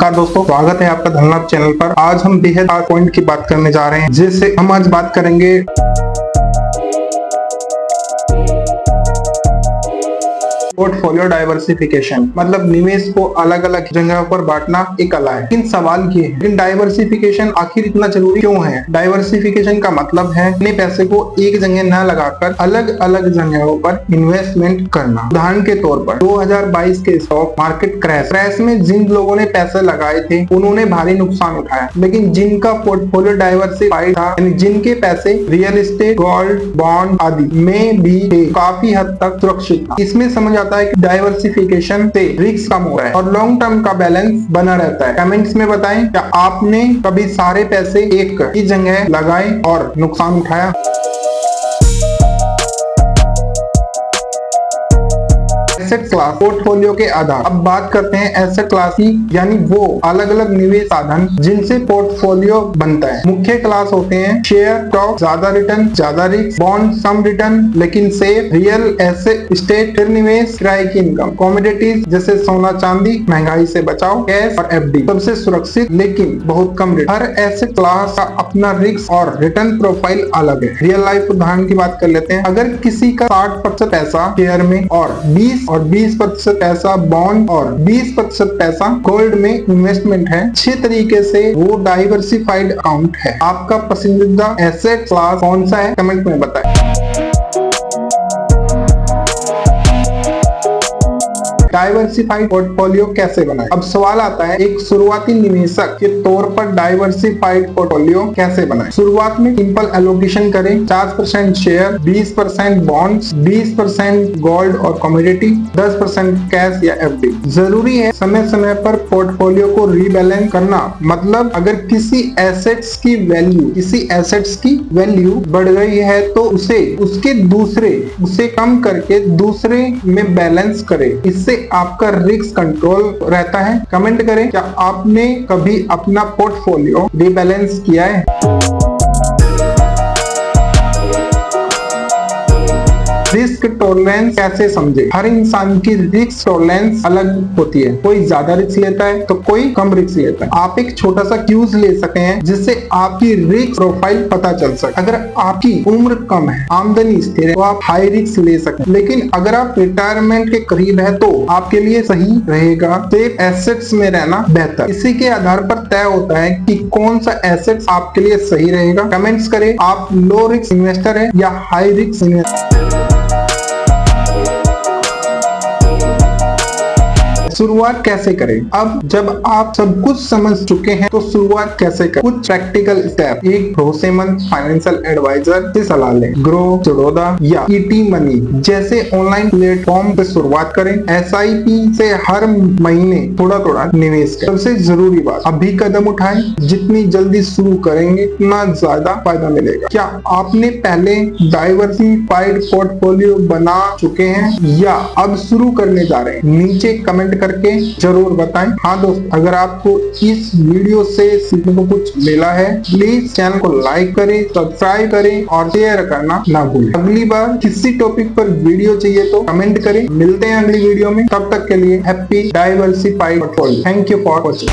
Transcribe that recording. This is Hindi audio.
नमस्कार दोस्तों, स्वागत है आपका धनलाभ चैनल पर। आज हम बेहद पॉइंट की बात करने जा रहे हैं, जिससे हम आज बात करेंगे पोर्टफोलियो डाइवर्सिफिकेशन। मतलब निवेश को अलग अलग जगहों पर बांटना एक कला है। इन सवाल ये है, इन डाइवर्सिफिकेशन आखिर इतना जरूरी क्यों है? डाइवर्सिफिकेशन का मतलब है अपने पैसे को एक जगह न लगाकर अलग अलग जगहों पर इन्वेस्टमेंट करना। उदाहरण के तौर पर 2022 के स्टॉक मार्केट क्रैश में जिन लोगों ने पैसे लगाए थे उन्होंने भारी नुकसान उठाया, लेकिन जिनका पोर्टफोलियो डाइवर्सिफाइड था, यानी जिनके पैसे रियल एस्टेट, गोल्ड, बॉन्ड आदि में भी थे, काफी हद तक सुरक्षित था। इसमें समझ आता है कि डाइवर्सिफिकेशन से रिस्क कम हो रहा है और लॉन्ग टर्म का बैलेंस बना रहता है। कमेंट्स में बताएं, क्या आपने कभी सारे पैसे एक ही जगह लगाए और नुकसान उठाया? एसेट क्लास पोर्टफोलियो के आधार। अब बात करते हैं एसेट क्लास की, यानी वो अलग अलग निवेश साधन जिनसे पोर्टफोलियो बनता है। मुख्य क्लास होते हैं शेयर, स्टॉक, ज्यादा रिटर्न, ज्यादा रिस्क, बॉन्ड, सम रिटर्न लेकिन सेफ, रियल एस्टेट, स्थिर निवेश, किराए की इनकम, कमोडिटीज जैसे सोना चांदी, महंगाई से बचाव, कैश और एफडी सबसे सुरक्षित लेकिन बहुत कम रिटर्न। हर एसेट क्लास का अपना रिस्क और रिटर्न प्रोफाइल अलग है। रियल लाइफ उदाहरण की बात कर लेते हैं। अगर किसी का 60% पैसा शेयर में और 20% पैसा बॉन्ड और 20% पैसा गोल्ड में इन्वेस्टमेंट है, अच्छे तरीके से वो डाइवर्सिफाइड अकाउंट है। आपका पसंदीदा एसेट क्लास कौन सा है? कमेंट में बताएं। डाइवर्सिफाइड पोर्टफोलियो कैसे बनाएं? अब सवाल आता है, एक शुरुआती निवेशक के तौर पर डाइवर्सिफाइड पोर्टफोलियो कैसे बनाएं? शुरुआत में सिंपल एलोकेशन करें। 40% शेयर, 20% बॉन्ड्स, 20% गोल्ड और कमोडिटी, 10% कैश या एफडी। जरूरी है समय समय पर पोर्टफोलियो को रीबैलेंस करना। मतलब अगर किसी एसेट्स की वैल्यू बढ़ गई है तो उसे कम करके दूसरे में बैलेंस करें। इससे आपका रिस्क कंट्रोल रहता है। कमेंट करें, क्या आपने कभी अपना पोर्टफोलियो रीबैलेंस किया है? रिस्क टॉलरेंस कैसे समझे? हर इंसान की रिस्क टॉलरेंस अलग होती है। कोई ज्यादा रिस्क लेता है तो कोई कम रिस्क लेता है। आप एक छोटा सा क्यूज ले सके हैं जिससे आपकी रिस्क प्रोफाइल पता चल सके। अगर आपकी उम्र कम है, आमदनी स्थिर है, तो आप हाई रिस्क ले सकते हैं। लेकिन अगर आप रिटायरमेंट के करीब है तो आपके लिए सही रहेगा सेफ एसेट्स में रहना बेहतर। इसी के आधार पर तय होता है कि कौन सा एसेट्स आपके लिए सही रहेगा। कमेंट्स करें, आप लो रिस्क इन्वेस्टर है या हाई रिस्क इन्वेस्टर। शुरुआत कैसे करें? अब जब आप सब कुछ समझ चुके हैं तो शुरुआत कैसे करें? कुछ प्रैक्टिकल स्टेप। एक भरोसेमंद फाइनेंशियल एडवाइजर से सलाह लें। ग्रो, ज़रोदा या ईटी मनी जैसे ऑनलाइन प्लेटफॉर्म से शुरुआत करें। एसआईपी से हर महीने थोड़ा थोड़ा निवेश करें। सबसे जरूरी बात, अभी कदम उठाएं। जितनी जल्दी शुरू करेंगे उतना ज्यादा फायदा मिलेगा। क्या आपने पहले डाइवर्सिफाइड पोर्टफोलियो बना चुके हैं या अब शुरू करने जा रहे हैं? नीचे कमेंट करके जरूर बताएं। हाँ दोस्त, अगर आपको इस वीडियो से सीखने को कुछ मिला है, प्लीज चैनल को लाइक करें, सब्सक्राइब करें और शेयर करना ना भूलें। अगली बार किसी टॉपिक पर वीडियो चाहिए तो कमेंट करें। मिलते हैं अगली वीडियो में। तब तक के लिए happy diversified portfolio. Thank you for watching.